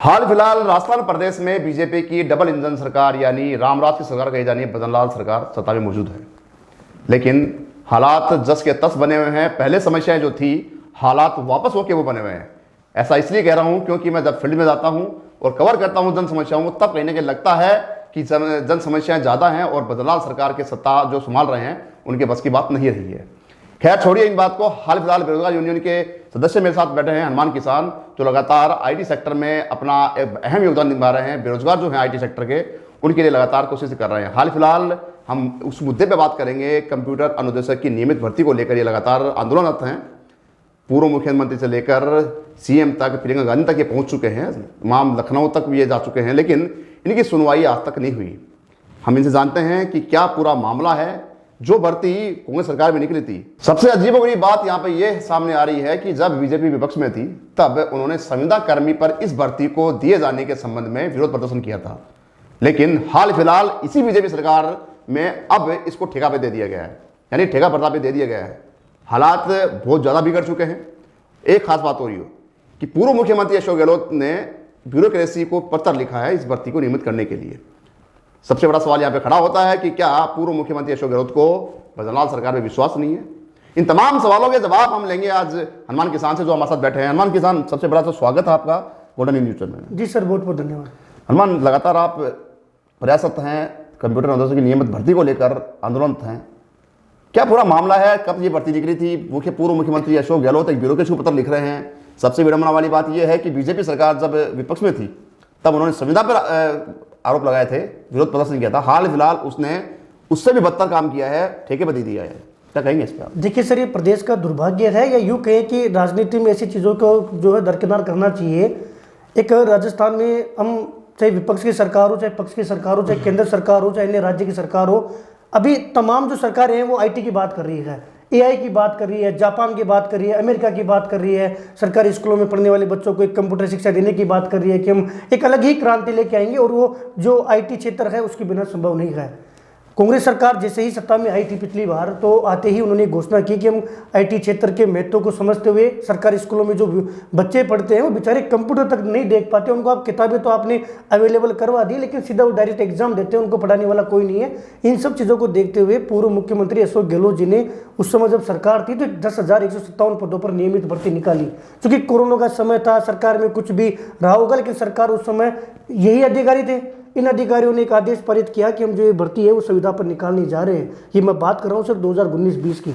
हाल फिलहाल राजस्थान प्रदेश में बीजेपी की डबल इंजन सरकार यानी रामराज की सरकार कही जानी है, भजनलाल सरकार सत्ता में मौजूद है। लेकिन हालात जस के तस बने हुए हैं। पहले समस्याएं जो थी हालात वापस होके वो बने हुए हैं। ऐसा इसलिए कह रहा हूं क्योंकि मैं जब फील्ड में जाता हूं और कवर करता हूं जन समस्याओं को, तब कहीं ना कहीं लगता है कि जन समस्याएं ज़्यादा हैं और भजनलाल सरकार के सत्ता जो संभाल रहे हैं उनके बस की बात नहीं रही है। खैर छोड़िए इन बात को। हाल फिलहाल बेरोजगार यूनियन के सदस्य मेरे साथ बैठे हैं, हनुमान किसान, जो लगातार आईटी सेक्टर में अपना एक अहम योगदान निभा रहे हैं। बेरोजगार जो हैं आईटी सेक्टर के, उनके लिए लगातार कोशिश कर रहे हैं। हाल फिलहाल हम उस मुद्दे पे बात करेंगे। कंप्यूटर अनुदेशक की नियमित भर्ती को लेकर ये लगातार आंदोलनरत हैं। पूर्व मुख्यमंत्री से लेकर सीएम तक, प्रियंका गांधी तक ये पहुंच चुके हैं, तमाम लखनऊ तक भी ये जा चुके हैं, लेकिन इनकी सुनवाई आज तक नहीं हुई। हम इनसे जानते हैं कि क्या पूरा मामला है। जो भर्ती कांग्रेस सरकार में निकली थी, सबसे अजीबोगरीब बात यहाँ पे ये सामने आ रही है कि जब बीजेपी विपक्ष में थी तब उन्होंने संविदा कर्मी पर इस भर्ती को दिए जाने के संबंध में विरोध प्रदर्शन किया था। लेकिन हाल फिलहाल इसी बीजेपी सरकार में अब इसको ठेका पे दे दिया गया है, यानी ठेका प्रताप पे दे दिया गया है। हालात बहुत ज़्यादा बिगड़ चुके हैं। एक खास बात हो रही हो कि पूर्व मुख्यमंत्री अशोक गहलोत ने ब्यूरोक्रेसी को पत्र लिखा है इस भर्ती को नियमित करने के लिए। सबसे बड़ा सवाल यहाँ पे खड़ा होता है कि क्या पूर्व मुख्यमंत्री अशोक गहलोत को भजनलाल सरकार में विश्वास नहीं है? इन तमाम सवालों के जवाब हम लेंगे आज हनुमान किसान से, जो हमारे साथ बैठे हैं। हनुमान किसान, सबसे बड़ा तो स्वागत है आपका गोल्डन न्यूज में। जी सर, बहुत बहुत धन्यवाद। हनुमान, लगातार आप प्रयासरत हैं कंप्यूटर अनुदेशक की नियमित भर्ती को लेकर, आंदोलनरत हैं। क्या पूरा मामला है? कब ये भर्ती निकली थी? पूर्व मुख्यमंत्री अशोक गहलोत एक ब्यूरोक्रेसी को पत्र लिख रहे हैं। सबसे विडंबना वाली बात यह है कि बीजेपी सरकार जब विपक्ष में थी तब उन्होंने संविदा पर आरोप लगाए थे, विरोध प्रदर्शन किया था। हाल फिलहाल उसने उससे भी बदतर काम किया है, ठेके पर दे दिया है। क्या कहेंगे इस पर आप? देखिए सर, ये प्रदेश का दुर्भाग्य है, या यूँ कहें कि राजनीति में ऐसी चीज़ों को जो है दरकिनार करना चाहिए। एक राजस्थान में हम चाहे विपक्ष की सरकार हो, चाहे पक्ष की सरकार हो, चाहे केंद्र सरकार हो, चाहे अन्य राज्य की सरकार हो, अभी तमाम जो सरकारें हैं वो आईटी की बात कर रही है, एआई की बात कर रही है, जापान की बात कर रही है, अमेरिका की बात कर रही है, सरकारी स्कूलों में पढ़ने वाले बच्चों को एक कंप्यूटर शिक्षा देने की बात कर रही है कि हम एक अलग ही क्रांति लेके आएंगे, और वो जो आईटी क्षेत्र है उसके बिना संभव नहीं है। कांग्रेस सरकार जैसे ही सत्ता में आई थी पिछली बार, तो आते ही उन्होंने घोषणा की कि हम आईटी क्षेत्र के महत्व को समझते हुए सरकारी स्कूलों में जो बच्चे पढ़ते हैं वो बेचारे कंप्यूटर तक नहीं देख पाते, उनको आप किताबें तो आपने अवेलेबल करवा दी, लेकिन सीधा वो डायरेक्ट एग्जाम देते हैं, उनको पढ़ाने वाला कोई नहीं है। इन सब चीज़ों को देखते हुए पूर्व मुख्यमंत्री अशोक गहलोत जी ने उस समय जब सरकार थी तो 10,157 पदों पर नियमित भर्ती निकाली। क्योंकि कोरोना का समय था, सरकार में कुछ भी रहा होगा, लेकिन सरकार उस समय यही अधिकारी थे। इन अधिकारियों ने एक आदेश पारित किया कि हम जो ये भर्ती है वो संविदा पर निकालने जा रहे हैं। ये मैं बात कर रहा हूँ सर 2019-20 की,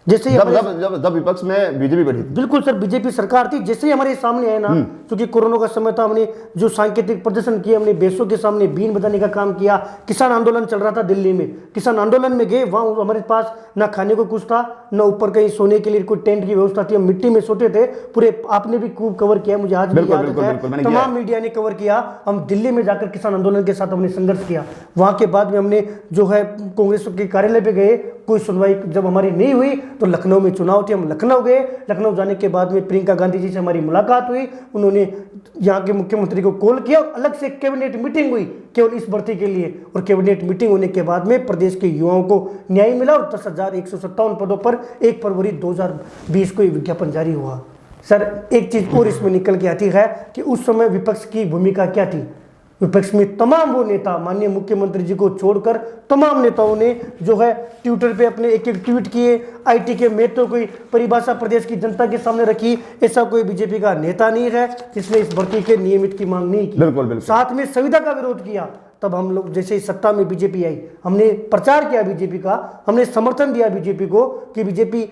जैसे जब विपक्ष में बीजेपी बैठी थी। बिल्कुल सर, बीजेपी सरकार थी। जैसे ही हमारे सामने आए ना, क्योंकि कोरोना का समय था, हमने जो सांकेतिक प्रदर्शन किया, हमने बेसों के सामने बीन बजाने का काम किया। किसान आंदोलन चल रहा था दिल्ली में, किसान आंदोलन में गए, वहाँ हमारे पास ना खाने को कुछ था, ना ऊपर कहीं सोने के लिए कोई टेंट की व्यवस्था थी, हम मिट्टी में सोते थे पूरे। आपने भी खूब कवर किया, मुझे आज भी याद है, तमाम मीडिया ने कवर किया। हम दिल्ली में जाकर किसान आंदोलन के साथ हमने संघर्ष किया। वहाँ के बाद में हमने जो है कांग्रेस के कार्यालय पे गए, कोई सुनवाई जब हमारी नहीं हुई तो लखनऊ में चुनाव थे, हम लखनऊ गए। लखनऊ जाने के बाद में प्रियंका गांधी जी से हमारी मुलाकात हुई, उन्होंने यहाँ के मुख्यमंत्री को कॉल किया और अलग से कैबिनेट मीटिंग हुई केवल इस भर्ती के लिए। और कैबिनेट मीटिंग होने के बाद में प्रदेश के युवाओं को न्याय मिला और 10,157 पदों पर 1 फरवरी 2020 को विज्ञापन जारी हुआ। सर एक चीज और इसमें निकल के आती है कि उस समय विपक्ष की भूमिका क्या थी। विपक्ष में तमाम वो नेता, माननीय मुख्यमंत्री जी को छोड़कर तमाम नेताओं ने जो है ट्विटर पे अपने एक एक ट्वीट किए, आईटी के महत्व की परिभाषा प्रदेश की जनता के सामने रखी। ऐसा कोई बीजेपी का नेता नहीं है जिसने इस भर्ती के नियमित की मांग नहीं की। बिल्कुल। साथ में संविदा का विरोध किया। तब हम लोग जैसे ही सत्ता में बीजेपी आई, हमने प्रचार किया बीजेपी का, हमने समर्थन दिया बीजेपी को कि बीजेपी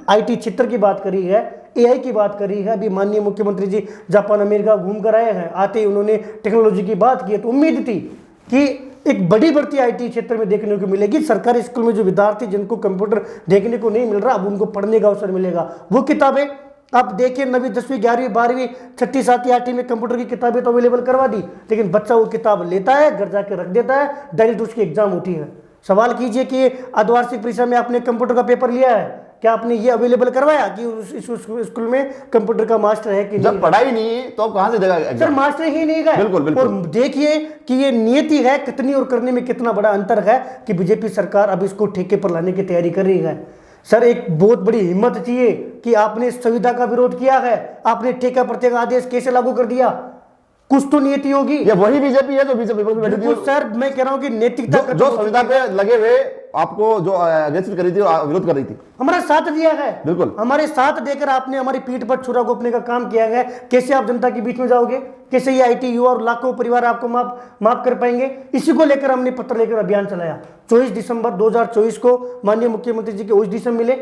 आईटी क्षेत्र की बात करी है, एआई की बात करी है। अभी माननीय मुख्यमंत्री जी जापान अमेरिका घूम कर आए हैं, आते ही उन्होंने टेक्नोलॉजी की बात की है, तो उम्मीद थी कि एक बड़ी भर्ती आईटी क्षेत्र में देखने को मिलेगी। सरकारी स्कूल में जो विद्यार्थी जिनको कंप्यूटर देखने को नहीं मिल रहा, अब उनको पढ़ने का अवसर मिलेगा। वो किताबें आप देखिए, 9वीं 10वीं 11वीं 12वीं 6ठी 7ठी 8ठी में कंप्यूटर की किताबें तो अवेलेबल करवा दी, लेकिन बच्चा वो किताब लेता है, घर जाके रख देता है, डायरेक्ट उसकी एग्जाम होती है। सवाल कीजिए कि अर्धवार्षिक परीक्षा में आपने कंप्यूटर का पेपर लिया है, क्या आपने ये अवेलेबल करवाया कि उस स्कूल में कंप्यूटर का मास्टर है कि जब पढ़ाई नहीं तो कहां से देगा? सर मास्टर ही नहीं है। बिल्कुल। और देखिए कि ये नियति है कितनी और करने में कितना बड़ा अंतर है कि बीजेपी सरकार अब इसको ठेके पर लाने की तैयारी कर रही है। सर एक बहुत बड़ी हिम्मत चाहिए कि आपने संविदा का विरोध किया है, आपने ठेका प्रत्येक आदेश कैसे लागू कर दिया। कुछ तो नीति होगी। ये वही बीजेपी है जो बीजेपी में बैठी थी, बिल्कुल सर, मैं कह रहा हूं कि नैतिकता जो संविधान पे लगे हुए आपको जो अगेंस्ट कर रही थी, विरोध कर रही थी, हमारा साथ दिया है। बिल्कुल हमारे साथ देकर आपने हमारी पीठ पर छुरा घोंपने का काम किया है। कैसे आप जनता के बीच में जाओगे? कैसे ये आईटी युवा और लाखों परिवार आपको माफ कर पाएंगे? इसी को लेकर हमने पत्र लेकर अभियान चलाया। 24 दिसंबर 2024 को माननीय मुख्यमंत्री जी के ऑफिस में मिले,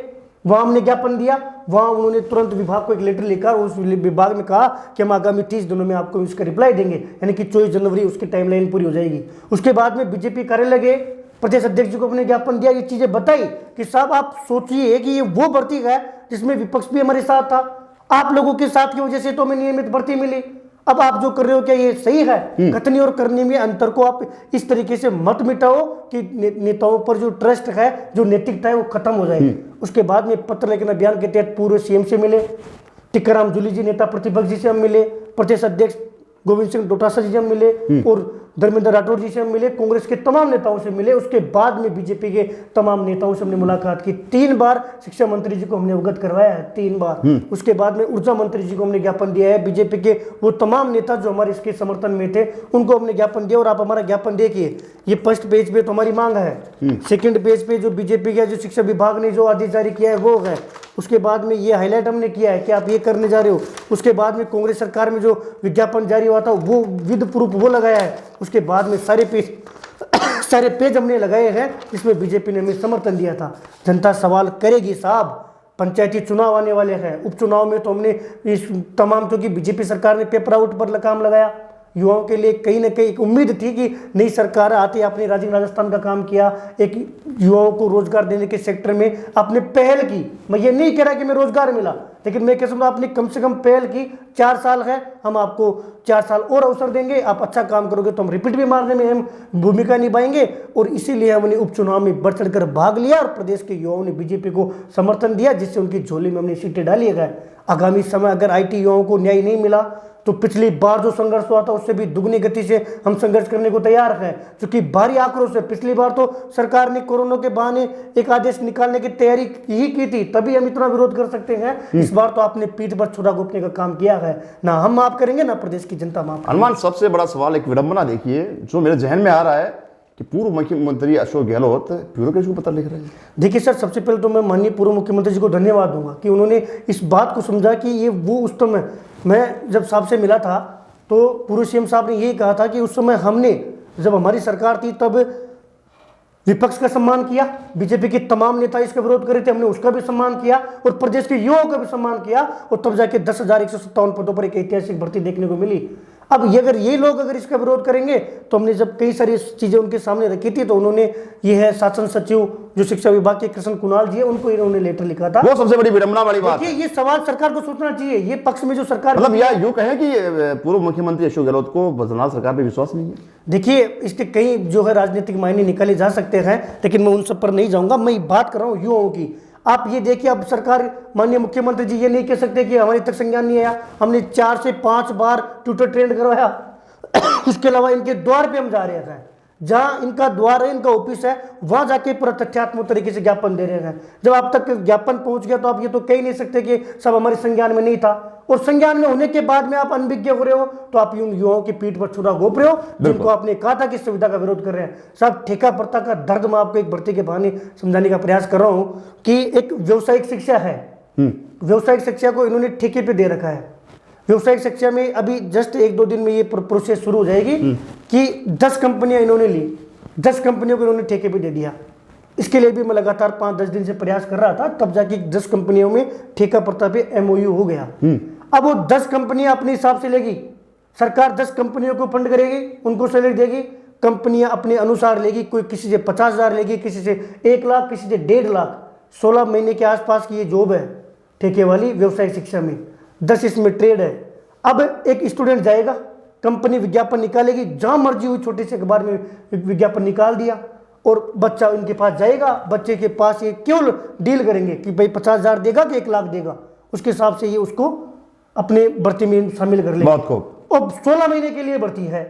वहां हमने ज्ञापन दिया। वहां उन्होंने तुरंत विभाग को एक लेटर लिखा, उस विभाग में कहा कि हम आगामी 30 दिनों में आपको इसका रिप्लाई देंगे, यानी कि 24 जनवरी उसकी टाइमलाइन पूरी हो जाएगी। उसके बाद में बीजेपी कार्यालय गए, प्रदेश अध्यक्ष जी को अपने ज्ञापन दिया, ये चीजें बताई कि साहब आप सोचिए कि ये वो भर्ती है जिसमें विपक्ष भी हमारे साथ था, आप लोगों के साथ की वजह से तो हमें नियमित भर्ती मिली। अब आप जो कर रहे हो क्या ये सही है? कथनी और करने में अंतर को आप इस तरीके से मत मिटाओ कि नेताओं पर जो ट्रस्ट है, जो नैतिकता है वो खत्म हो जाए। उसके बाद में पत्र लेखन अभियान के तहत पूर्व सीएम से मिले, टिक्काराम जूली जी नेता प्रतिपक्ष जी से हम मिले, प्रदेश अध्यक्ष गोविंद सिंह डोटासरा जी से हम मिले और धर्मेंद्र राठौर जी से हम मिले, कांग्रेस के तमाम नेताओं से मिले। उसके बाद में बीजेपी के तमाम नेताओं से हमने मुलाकात की। 3 बार शिक्षा मंत्री जी को हमने अवगत करवाया है, 3 बार। उसके बाद में ऊर्जा मंत्री जी को हमने ज्ञापन दिया है। बीजेपी के वो तमाम नेता जो हमारे इसके समर्थन में थे उनको हमने ज्ञापन दिया। और आप हमारा ज्ञापन देखिए, ये फर्स्ट पेज पे तो हमारी मांग है, सेकंड पेज पे जो बीजेपी का जो शिक्षा विभाग ने जो आदेश जारी किया है वो है। उसके बाद में ये हाईलाइट हमने किया है कि आप ये करने जा रहे हो। उसके बाद में कांग्रेस सरकार में जो विज्ञापन जारी हुआ था वो विद प्रूफ वो लगाया है। उसके बाद में सारे पेज हमने लगाए हैं जिसमें बीजेपी ने हमें समर्थन दिया था। जनता सवाल करेगी साहब, पंचायती चुनाव आने वाले हैं, उपचुनाव में तो हमने इस तमाम, क्योंकि बीजेपी सरकार ने पेपर आउट पर काम लगाया, युवाओं के लिए कहीं ना कहीं एक उम्मीद थी कि नई सरकार आती, आपने राजस्थान का काम किया, एक युवाओं को रोजगार देने के सेक्टर में आपने पहल की। मैं ये नहीं कह रहा कि मैं रोजगार मिला, लेकिन मैं कह सकता हूं आपने कम से कम पहल की। 4 साल है, हम आपको 4 साल और अवसर देंगे, आप अच्छा काम करोगे तो हम रिपीट भी मारने में हम भूमिका निभाएंगे। और इसीलिए हमने उपचुनाव में बढ़ चढ़कर भाग लिया और प्रदेश के युवाओं ने बीजेपी को समर्थन दिया, जिससे उनकी झोली में हमने सीटें डाली है। आगामी समय अगर IT युवाओं को न्याय नहीं मिला तो पिछली बार जो संघर्ष हुआ था उससे भी दुगनी गति से हम संघर्ष करने को तैयार हैं, क्योंकि भारी आक्रोश है। पिछली बार तो सरकार ने कोरोना के बहाने एक आदेश निकालने की तैयारी ही की थी, तभी हम इतना विरोध कर सकते हैं। इस बार तो आपने पीठ पर छुरा घोंपने का काम किया है, ना हम माफ करेंगे ना प्रदेश की जनता माफ। हनुमान, सबसे बड़ा सवाल, एक विडंबना देखिए जो मेरे जहन में आ रहा है कि पूर्व मुख्यमंत्री अशोक गहलोत ब्यूरोक्रेसी को पत्र लिख रहे हैं। देखिए सर, सबसे पहले तो मैं माननीय पूर्व मुख्यमंत्री जी को धन्यवाद दूंगा कि उन्होंने इस बात को समझा कि ये वो उस समय, मैं जब साहब से मिला था तो पूर्व सीएम साहब ने यही कहा था कि उस समय हमने, जब हमारी सरकार थी तब विपक्ष का सम्मान किया, बीजेपी के तमाम नेता इसका विरोध कर रहे थे, हमने उसका भी सम्मान किया और प्रदेश के युवाओं का भी सम्मान किया, और तब जाके 10,157 पदों पर एक ऐतिहासिक भर्ती देखने को मिली। अब ये अगर ये लोग अगर इसका विरोध करेंगे तो हमने जब कई सारी चीजें उनके सामने रखी थी तो उन्होंने, ये है शासन सचिव जो शिक्षा विभाग के कृष्ण कुणाल जी है, उनको इन्होंने लेटर लिखा था। वो सबसे बड़ी विडंबना वाली बात है। ये सवाल सरकार को सोचना चाहिए, ये पक्ष में जो सरकार, मतलब यह यूं कहें कि पूर्व मुख्यमंत्री अशोक गहलोत को बदलाव सरकार पे विश्वास नहीं है। देखिए इसके कई जो है राजनीतिक मायने निकाले जा सकते हैं, लेकिन मैं उन सब पर नहीं जाऊंगा। मैं बात कर रहा हूँ युवाओं की। आप ये देखिए, अब सरकार, माननीय मुख्यमंत्री जी ये नहीं कह सकते कि हमारे तक संज्ञान नहीं आया, हमने 4 से 5 बार ट्विटर ट्रेंड करवाया। उसके अलावा इनके द्वार पे हम जा रहे हैं, जहां इनका द्वार है, इनका ऑफिस है, वहां जाके पूरा तथ्यात्मक तरीके से ज्ञापन दे रहे हैं। जब आप तक ज्ञापन पहुंच गया तो आप ये तो कह ही नहीं सकते कि सब हमारे संज्ञान में नहीं था, और संज्ञान में होने के बाद में आप अनभिज्ञ हो रहे हो तो आप इन युवाओं की पीठ पर छुरा घोंप रहे हो जिनको आपने कहा था कि सुविधा का विरोध कर रहे हैं। साहब, ठेका प्रथा का दर्द मैं आपको एक भर्ती के बहाने समझाने का प्रयास कर रहा हूं कि एक व्यावसायिक शिक्षा है, व्यावसायिक शिक्षा को इन्होंने ठेके पे दे रखा है। व्यावसायिक शिक्षा में अभी जस्ट 1-2 दिन में ये प्रोसेस शुरू हो जाएगी कि 10 कंपनियां इन्होंने ली, 10 कंपनियों को इन्होंने ठेके पे दे दिया। इसके लिए भी मैं लगातार 5-10 दिन से प्रयास कर रहा था, तब जाके 10 कंपनियों में ठेका प्रथा पे MOU हो गया। अब वो 10 कंपनियां अपने हिसाब से लेगी, सरकार 10 कंपनियों को फंड करेगी, उनको सैलरी देगी, कंपनियां अपने अनुसार लेगी, कोई किसी से 50,000 लेगी, किसी से 1 लाख, किसी से 1.5 लाख। 16 महीने के आसपास की ये जॉब है ठेके वाली व्यावसायिक शिक्षा में, 10 इसमें ट्रेड है। अब एक स्टूडेंट जाएगा, कंपनी विज्ञापन निकालेगी, जहां मर्जी हुई छोटे से अखबार में विज्ञापन निकाल दिया, और बच्चा उनके पास जाएगा, बच्चे के पास ये केवल डील करेंगे कि भाई 50,000 देगा कि 1 लाख देगा, उसके हिसाब से ये उसको अपने भर्ती में शामिल कर लेंगे। अब 16 महीने के लिए भर्ती है।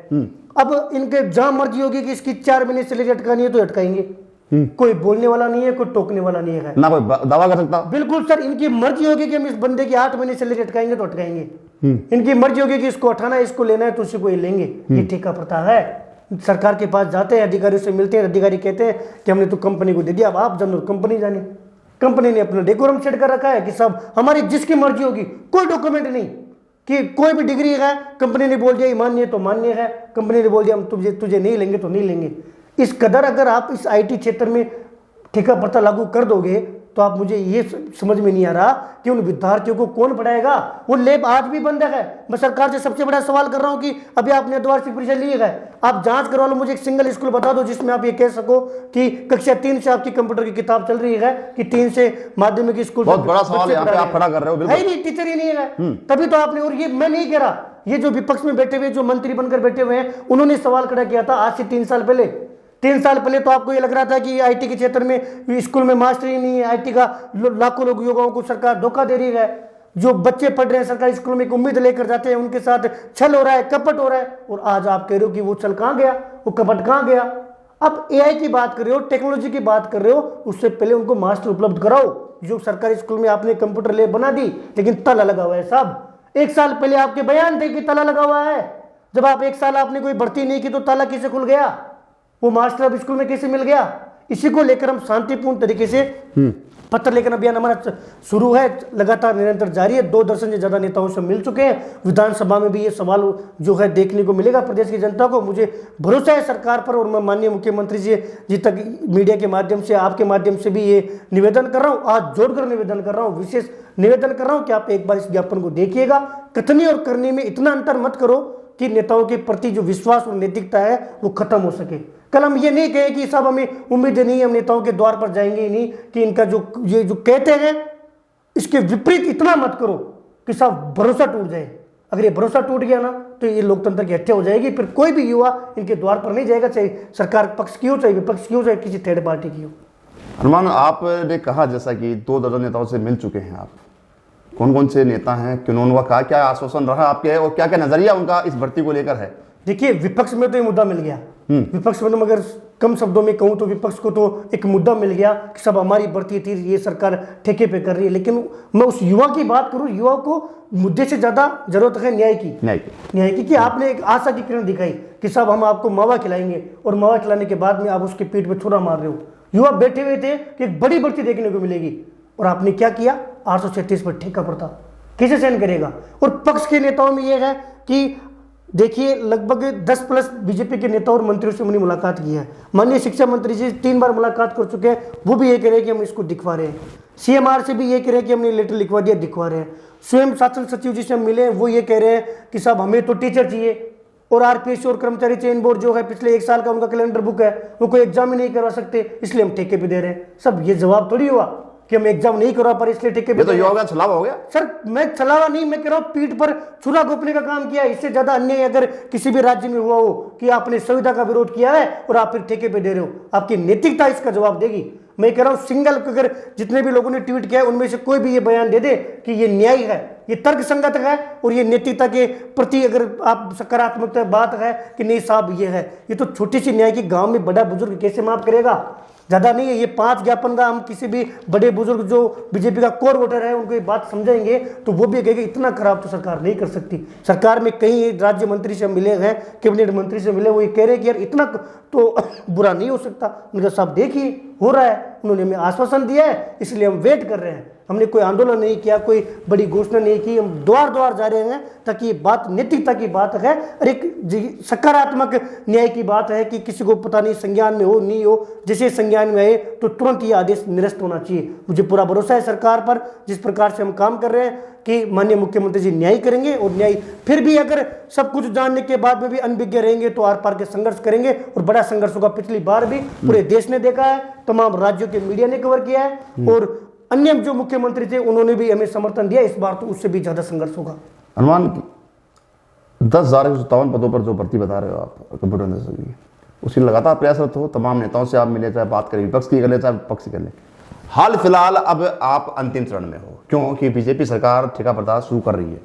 अब इनके जहां मर्जी होगी कि इसकी 4 महीने सैलरी अटकानी है तो अटकाएंगे, कोई बोलने वाला नहीं है, कोई टोकने वाला नहीं है, ना कोई दावा कर सकता। बिल्कुल सर, इनकी मर्जी होगी कि हम इस बंदे की 8 महीने सैलरी अटकाएंगे तो अटकाएंगे। इनकी मर्जी होगी कि इसको उठाना है, इसको लेना है, तो उसी को ये लेंगे। ये ठेका प्रथा है। सरकार के पास जाते हैं, अधिकारियों से मिलते हैं, अधिकारी कहते हैं कि हमने तो कंपनी को दे दिया, अब आप जानो, कंपनी जाने। कंपनी ने अपना डेकोरम सेट कर रखा है कि सब हमारी जिसकी मर्जी होगी, कोई डॉक्यूमेंट नहीं कि कोई भी डिग्री है, कंपनी ने बोल दिया ये मान्य है तो मान्य है, कंपनी ने बोल दिया हम तुझे नहीं लेंगे तो नहीं लेंगे। इस कदर अगर आप इस आईटी क्षेत्र में ठेका प्रथा लागू कर दोगे तो आप, मुझे ये समझ में नहीं आ रहा कि उन विद्यार्थियों को कौन पढ़ाएगा। वो लैब आज भी बंद है। मैं सरकार से सबसे बड़ा सवाल कर रहा हूं कि अभी आपने द्वार्षिक परीक्षा ली है, आप जांच करवा लो, मुझे एक सिंगल स्कूल बता दो जिसमें आप ये कह सको कि कक्षा 3 से आपकी कंप्यूटर की किताब चल रही है कि 3 से माध्यमिक स्कूल। बहुत बड़ा सवाल यहाँ पे आप खड़ा कर रहे हो। बिल्कुल है नहीं, टीचर ही नहीं है तभी तो आपने। और ये मैं नहीं कह रहा, ये जो विपक्ष में बैठे हुए, जो मंत्री बनकर बैठे हुए हैं, उन्होंने सवाल खड़ा किया था आज से 3 साल पहले। 3 साल पहले तो आपको ये लग रहा था कि आईटी के क्षेत्र में स्कूल में मास्टर ही नहीं है, आईटी का लाखों लोग युवाओं को सरकार धोखा दे रही है। जो बच्चे पढ़ रहे हैं सरकारी स्कूल में, एक उम्मीद लेकर जाते हैं, उनके साथ छल हो रहा है, कपट हो रहा है। और आज आप कह रहे हो कि वो छल कहां गया, वो कपट कहां गया। आप एआई की बात कर रहे हो, टेक्नोलॉजी की बात कर रहे हो, उससे पहले उनको मास्टर उपलब्ध कराओ। जो सरकारी स्कूल में आपने कंप्यूटर लैब बना दी, लेकिन ताला लगा हुआ है साहब। 1 साल पहले आपके बयान थे कि ताला लगा हुआ है। जब आप 1 साल आपने कोई भर्ती नहीं की तो ताला कैसे खुल गया, वो मास्टर अब स्कूल में कैसे मिल गया। इसी को लेकर हम शांतिपूर्ण तरीके से पत्र लेखन अभियान हमारा शुरू है, लगातार निरंतर जारी है। 2 दर्जन से ज्यादा नेताओं से मिल चुके हैं। विधानसभा में भी ये सवाल जो है देखने को मिलेगा प्रदेश की जनता को। मुझे भरोसा है सरकार पर, और मैं माननीय मुख्यमंत्री जी तक मीडिया के माध्यम से, आपके माध्यम से भी ये निवेदन कर रहा हूँ, आज जोड़कर निवेदन कर रहा हूँ, विशेष निवेदन कर रहा हूँ कि आप एक बार इस ज्ञापन को देखिएगा। कथनी और करने में इतना अंतर मत करो कि नेताओं के प्रति जो विश्वास और नैतिकता है वो खत्म हो सके। कल हम ये नहीं कहें कि साहब हमें उम्मीद नहीं, हम नेताओं के द्वार पर जाएंगे ही नहीं, कि इनका ये जो कहते हैं इसके विपरीत इतना मत करो कि साहब भरोसा टूट जाए। अगर ये भरोसा टूट गया ना तो ये लोकतंत्र की हत्या हो जाएगी। फिर कोई भी युवा इनके द्वार पर नहीं जाएगा, चाहे सरकार पक्ष की हो, चाहे विपक्ष की हो, चाहे किसी थर्ड पार्टी की हो। हनुमान, आपने कहा जैसा कि 2 दर्जन नेताओं से मिल चुके हैं आप, कौन कौन से नेता हैं, किन्होंने कहा, क्या आश्वासन रहा आपके, और क्या क्या नजरिया उनका इस भर्ती को लेकर है? देखिए, विपक्ष में तो ये मुद्दा मिल गया। विपक्ष में तो, मगर कम शब्दों में कहूं तो विपक्ष को तो एक मुद्दा मिल गया कि सब हमारी भर्ती थी, ये सरकार ठेके पे कर रही है। लेकिन मैं उस युवा की बात करूं, युवा को मुद्दे से ज्यादा जरूरत है न्याय की कि आपने एक आशा की किरण दिखाई कि साहब हम आपको मावा खिलाएंगे, और मावा खिलाने के बाद में आप उसके पीठ पे छुरा मार रहे हो। युवा बैठे हुए थे कि एक बड़ी भर्ती देखने को मिलेगी, और आपने क्या किया, 836 पर ठेका प्रथा कैसे सहन करेगा। और पक्ष के नेताओं में यह है कि देखिए, लगभग 10+ बीजेपी के नेता और मंत्रियों से मैंने मुलाकात की है। माननीय शिक्षा मंत्री जी 3 बार मुलाकात कर चुके हैं, वो भी ये कह रहे हैं कि हम इसको दिखवा रहे हैं। सीएमआर से भी ये कह रहे हैं कि हमने लेटर लिखवा दिया, दिखवा रहे हैं। स्वयं शासन सचिव जी से हम मिले, वो ये कह रहे हैं कि साहब हमें तो टीचर चाहिए, और आरपीएससी और कर्मचारी चयन बोर्ड जो है पिछले 1 साल का उनका कैलेंडर बुक है, वो कोई एग्जाम ही नहीं करवा सकते, इसलिए हम ठेके पे दे रहे हैं। सब ये जवाब थोड़ी हुआ कि हम एग्जाम नहीं करवा पर इसलिए ठेके पे। तो युवाओं का छलावा हो गया सर। मैं छलावा नहीं, मैं कह रहा हूं पीठ पर छुरा घोंपने का काम किया। इससे ज्यादा अन्याय अगर किसी भी राज्य में हुआ हो कि आपने संविदा का विरोध किया है और आप फिर ठेके पे दे रहे हो, आपकी नैतिकता इसका जवाब देगी। मैं कह रहा हूं सिंगल, अगर जितने भी लोगों ने ट्वीट किया है उनमें से कोई भी ये बयान दे दे कि ये न्याय है, ये तर्कसंगत है, और ये नैतिकता के प्रति अगर आप सकारात्मक बात है कि नहीं साहब ये है, ये तो छोटी सी न्याय की गांव में बड़ा बुजुर्ग कैसे माफ करेगा। ज़्यादा नहीं है, ये 5 ज्ञापन का हम किसी भी बड़े बुजुर्ग जो बीजेपी का कोर वोटर है उनको ये बात समझाएंगे तो वो भी कहेंगे इतना खराब तो सरकार नहीं कर सकती। सरकार में कई राज्य मंत्री से मिले हैं, कैबिनेट मंत्री से मिले, वो ये कह रहे हैं कि यार इतना तो बुरा नहीं हो सकता। उनका साहब देखिए हो रहा है, उन्होंने हमें आश्वासन दिया है, इसलिए हम वेट कर रहे हैं। हमने कोई आंदोलन नहीं किया, कोई बड़ी घोषणा नहीं की, हम द्वार द्वार जा रहे हैं ताकि ये बात नैतिकता की बात है और एक सकारात्मक न्याय की बात है कि किसी को पता नहीं संज्ञान में हो नहीं हो, जैसे संज्ञान में आए तो तुरंत ये आदेश निरस्त होना चाहिए। मुझे पूरा भरोसा है सरकार पर, जिस प्रकार से हम काम कर रहे हैं कि माननीय मुख्यमंत्री जी न्याय करेंगे, और न्याय फिर भी अगर सब कुछ जानने के बाद में भी अनभिज्ञ रहेंगे तो आर पार के संघर्ष करेंगे, और बड़ा संघर्ष होगा। पिछली बार भी पूरे देश ने देखा है, तमाम राज्यों के मीडिया ने कवर किया है, और अन्य जो मुख्यमंत्री थे उन्होंने भी हमें समर्थन दिया। इस बार तो उससे भी ज्यादा संघर्ष होगा। अनुमान 10,157 पदों पर जो भर्ती बता रहे हो आप कंप्यूटर इंडस्ट्री की, उसकी लगातार प्रयासरत हो, तमाम नेताओं से आप मिले, चाहे बात करें विपक्ष की कर ले चाहे पक्ष की कर ले। हाल फिलहाल अब आप अंतिम चरण में हो, क्योंकि बीजेपी सरकार ठेका प्रथा शुरू कर रही है।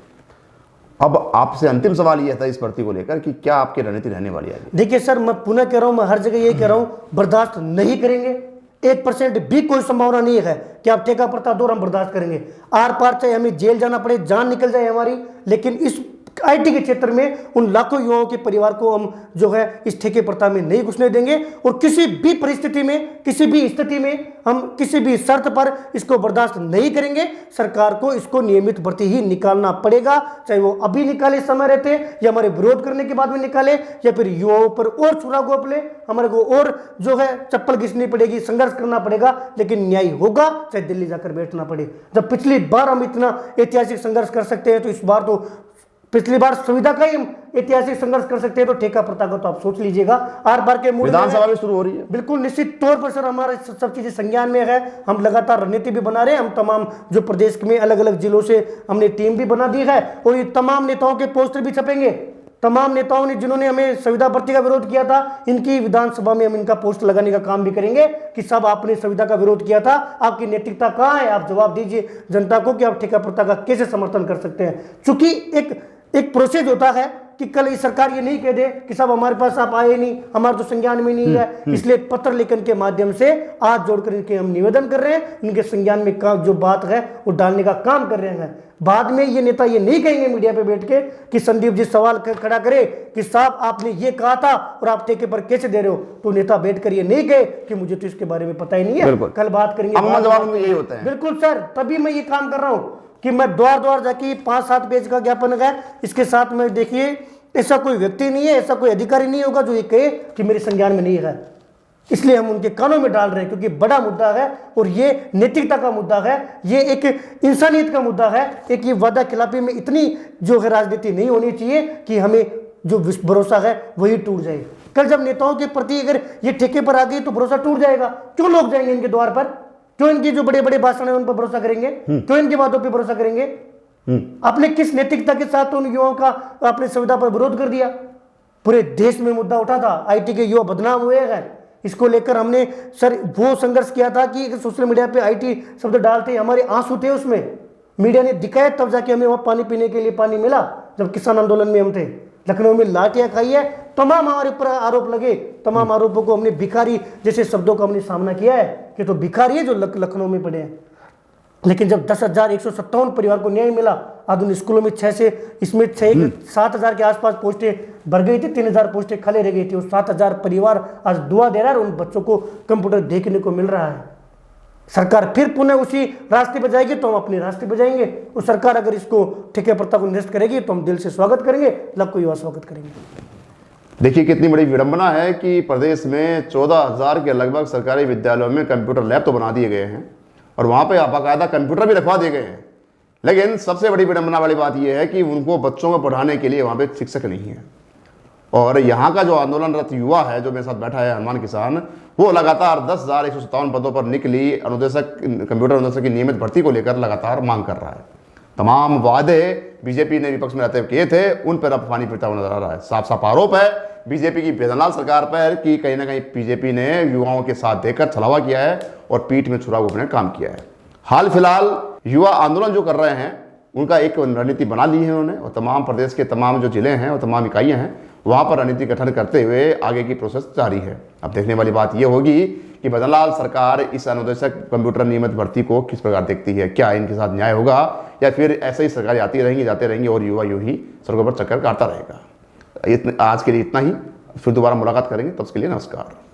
अब आपसे अंतिम सवाल यह था इस भर्ती को लेकर कि क्या आपकी रणनीति रहने वाली है? देखिए सर, मैं पुनः कह रहा हूं, मैं हर जगह यही कह रहा हूं, बर्दाश्त नहीं करेंगे। 1% भी कोई संभावना नहीं है कि आप ठेका प्रथा दौर हम बर्दाश्त करेंगे। आर पार चाहे हमें जेल जाना पड़े, जान निकल जाए हमारी, लेकिन इस आईटी के क्षेत्र में उन लाखों युवाओं के परिवार को हम जो है इस ठेके प्रथा में नहीं घुसने देंगे। और किसी भी परिस्थिति में, किसी भी स्थिति में हम किसी भी शर्त पर इसको बर्दाश्त नहीं करेंगे। सरकार को इसको नियमित भर्ती ही निकालना पड़ेगा, चाहे वो अभी निकाले समय रहते या हमारे विरोध करने के बाद में निकाले, या फिर युवाओं पर और छुरा गोप ले, हमारे को और जो है चप्पल घिसनी पड़ेगी, संघर्ष करना पड़ेगा, लेकिन न्याय होगा चाहे दिल्ली जाकर बैठना पड़े। जब पिछली बार हम इतना ऐतिहासिक संघर्ष कर सकते हैं तो इस बार तो पिछली बार संविधा का ही ऐतिहासिक संघर्ष कर सकते हैं, तो ठेका प्रथा का तो आप सोच लीजिएगा। आर बार के विधानसभा भी शुरू हो रही है। बिल्कुल निश्चित तौर पर सर हमारे सब चीजें संज्ञान में है। हम लगातार रणनीति भी बना रहे हैं। हम तमाम जो प्रदेश में अलग अलग जिलों से हमने टीम भी बना दी है और ये तमाम नेताओं के पोस्टर भी छपेंगे। तमाम नेताओं ने जिन्होंने हमें संविधा भर्ती का विरोध किया था, इनकी विधानसभा में हम इनका पोस्टर लगाने का काम भी करेंगे कि सब आपने संविधा का विरोध किया था, आपकी नैतिकता कहाँ है, आप जवाब दीजिए जनता को कि आप ठेका प्रथा का कैसे समर्थन कर सकते हैं। चूंकि एक प्रोसेस होता है कि कल इस सरकार ये नहीं कह दे कि सब हमारे पास आप आए नहीं, हमारे तो संज्ञान में नहीं है, इसलिए पत्र लेखन के माध्यम से हाथ जोड़कर इनके हम निवेदन कर रहे हैं, इनके संज्ञान में जो बात है वो डालने का काम कर रहे हैं। बाद में ये नेता ये नहीं कहेंगे मीडिया पे बैठ के कि संदीप जी सवाल खड़ा करे कि साहब आपने ये कहा था और आप ठेके पर कैसे दे रहे हो, तो नेता बैठकर ये नहीं कहे कि मुझे तो इसके बारे में पता ही नहीं है, कल बात करेंगे। यही होता है। बिल्कुल सर, तभी मैं ये काम कर रहा हूँ कि मैं द्वार द्वार जाके 5-7 पेज का ज्ञापन है, इसके साथ में देखिए ऐसा कोई व्यक्ति नहीं है, ऐसा कोई अधिकारी नहीं होगा जो ये कहे कि मेरे संज्ञान में नहीं है। इसलिए हम उनके कानों में डाल रहे हैं क्योंकि बड़ा मुद्दा है और ये नैतिकता का मुद्दा है, ये एक इंसानियत का मुद्दा है। एक ये वादा खिलाफी में इतनी जो है राजनीति नहीं होनी चाहिए कि हमें जो भरोसा है वही टूट जाए। कल जब नेताओं के प्रति अगर ये ठेके पर आ गई तो भरोसा टूट जाएगा। क्यों लोग जाएंगे इनके द्वार पर? क्यों इनकी जो बड़े बड़े भाषण है उन पर भरोसा करेंगे? क्यों इनकी बातों पर भरोसा करेंगे? आपने किस नैतिकता के साथ उन युवाओं का आपने संविधा पर विरोध कर दिया? पूरे देश में मुद्दा उठा था, आईटी के युवा बदनाम हुए हैं। इसको लेकर हमने सर वो संघर्ष किया था कि सोशल मीडिया पे आईटी शब्द डालते हमारे आंसू थे, उसमें मीडिया ने दिखाया, तब जाके हमें वहां पानी पीने के लिए पानी मिला। जब किसान आंदोलन में हम थे, लखनऊ में लाठियां खाई है, तमाम हमारे ऊपर आरोप लगे, तमाम आरोपों को हमने भिखारी जैसे शब्दों का हमने सामना किया है कि तो भिखारी है जो लखनऊ में पड़े हैं। लेकिन जब 10,157 परिवार को न्याय मिला, आधुनिक स्कूलों में 7,000 के आसपास पोस्टें भर गई थी, 3,000 पोस्टें खाली रह गई थी, और 7,000 परिवार आज दुआ दे रहा है और उन बच्चों को कंप्यूटर देखने को मिल रहा है। सरकार फिर पुनः उसी रास्ते पर जाएगी तो हम अपने रास्ते पर जाएंगे, और सरकार अगर इसको ठेके प्रथा को निरस्त करेगी तो हम दिल से स्वागत करेंगे, लाखों युवा स्वागत करेंगे। देखिए कितनी बड़ी विडंबना है कि प्रदेश में 14,000 के लगभग सरकारी विद्यालयों में कंप्यूटर लैब तो बना दिए गए हैं और वहाँ पे बाकायदा कंप्यूटर भी रखवा दिए गए हैं, लेकिन सबसे बड़ी विडंबना वाली बात यह है कि उनको बच्चों को पढ़ाने के लिए वहाँ पे शिक्षक नहीं है। और यहाँ का जो आंदोलनरत युवा है जो मेरे साथ बैठा है हनुमान किसान, वो लगातार 10,157 पदों पर निकली अनुदेशक कंप्यूटर अनुदेशक की नियमित भर्ती को लेकर लगातार मांग कर रहा है। तमाम वादे बीजेपी ने विपक्ष में रहते हुए किए थे, उन पर अब पानी फिरता हुआ नजर आ रहा है। साफ साफ आरोप है बीजेपी की भजनलाल सरकार पर कि कहीं ना कहीं बीजेपी ने युवाओं के साथ देकर छलावा किया है और पीठ में छुरा घोंपने का काम किया है। हाल फिलहाल युवा आंदोलन जो कर रहे हैं उनका एक रणनीति बना ली है उन्होंने, और तमाम प्रदेश के तमाम जो जिले हैं और तमाम इकाइयाँ हैं वहाँ पर रणनीति गठन करते हुए आगे की प्रोसेस जारी है। अब देखने वाली बात यह होगी कि भजनलाल सरकार इस अनुदेशक कंप्यूटर नियमित भर्ती को किस प्रकार देखती है। क्या इनके साथ न्याय होगा या फिर ऐसे ही सरकार आती रहेंगी जाते रहेंगी और युवा यूं ही सड़कों पर चक्कर काटता रहेगा। आज के लिए इतना ही, फिर दोबारा मुलाकात करेंगे, तब के लिए नमस्कार।